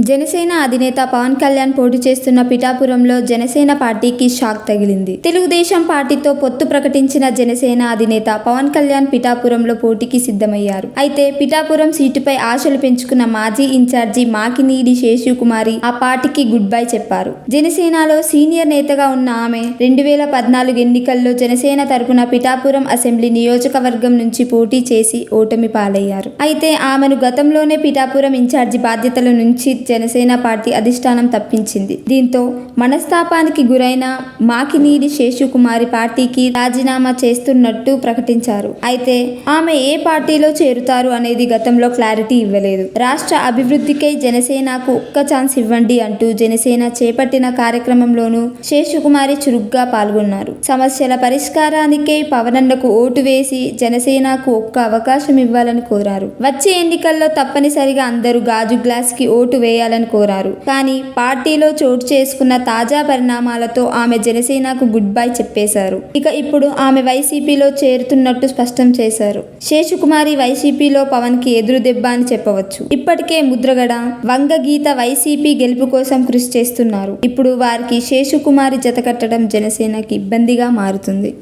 జనసేన అధినేత పవన్ కళ్యాణ్ పోటీ చేస్తున్న పిఠాపురంలో జనసేన పార్టీకి షాక్ తగిలింది. తెలుగుదేశం పార్టీతో పొత్తు ప్రకటించిన జనసేన అధినేత పవన్ కళ్యాణ్ పిఠాపురంలో పోటీకి సిద్ధమయ్యారు. అయితే పిఠాపురం సీటుపై ఆశలు పెంచుకున్న మాజీ ఇన్ఛార్జి మాకినీడి శేషుకుమారి ఆ పార్టీకి గుడ్ బై చెప్పారు. జనసేనలో సీనియర్ నేతగా ఉన్న ఆమె 2014 ఎన్నికల్లో జనసేన తరపున పిఠాపురం అసెంబ్లీ నియోజకవర్గం నుంచి పోటీ చేసి ఓటమి పాలయ్యారు. అయితే ఆమెను గతంలోనే పిఠాపురం ఇన్ఛార్జి బాధ్యతల నుంచి జనసేన పార్టీ అధిష్టానం తప్పించింది. దీంతో మనస్తాపానికి గురైన మాకినీడి శేషుకుమారి పార్టీకి రాజీనామా చేస్తున్నట్టు ప్రకటించారు. అయితే ఆమె ఏ పార్టీలో చేరుతారు అనేది గతంలో క్లారిటీ ఇవ్వలేదు. రాష్ట్ర అభివృద్ధికై జనసేనకు ఒక్క ఛాన్స్ ఇవ్వండి అంటూ జనసేన చేపట్టిన కార్యక్రమంలోనూ శేషుకుమారి చురుగ్గా పాల్గొన్నారు. సమస్యల పరిష్కారానికై పవనన్నకు ఓటు వేసి జనసేనకు ఒక్క అవకాశం ఇవ్వాలని కోరారు. వచ్చే ఎన్నికల్లో తప్పనిసరిగా అందరూ గాజు గ్లాస్ కి ఓటు వేయాలని కోరారు. కానీ పార్టీలో చోటు చేసుకున్న తాజా పరిణామాలతో ఆమె జనసేనకు గుడ్ బై చెప్పేశారు. ఇక ఇప్పుడు ఆమె వైసీపీలో చేరుతున్నట్టు స్పష్టం చేశారు. శేషుకుమారి వైసీపీలో పవన్ కి ఎదురు దెబ్బ అని చెప్పవచ్చు. ఇప్పటికే ముద్రగడ, వంగగీత వైసీపీ గెలుపు కోసం కృషి చేస్తున్నారు. ఇప్పుడు వారికి శేషుకుమారి జతకట్టడం జనసేనకి ఇబ్బందిగా మారుతుంది.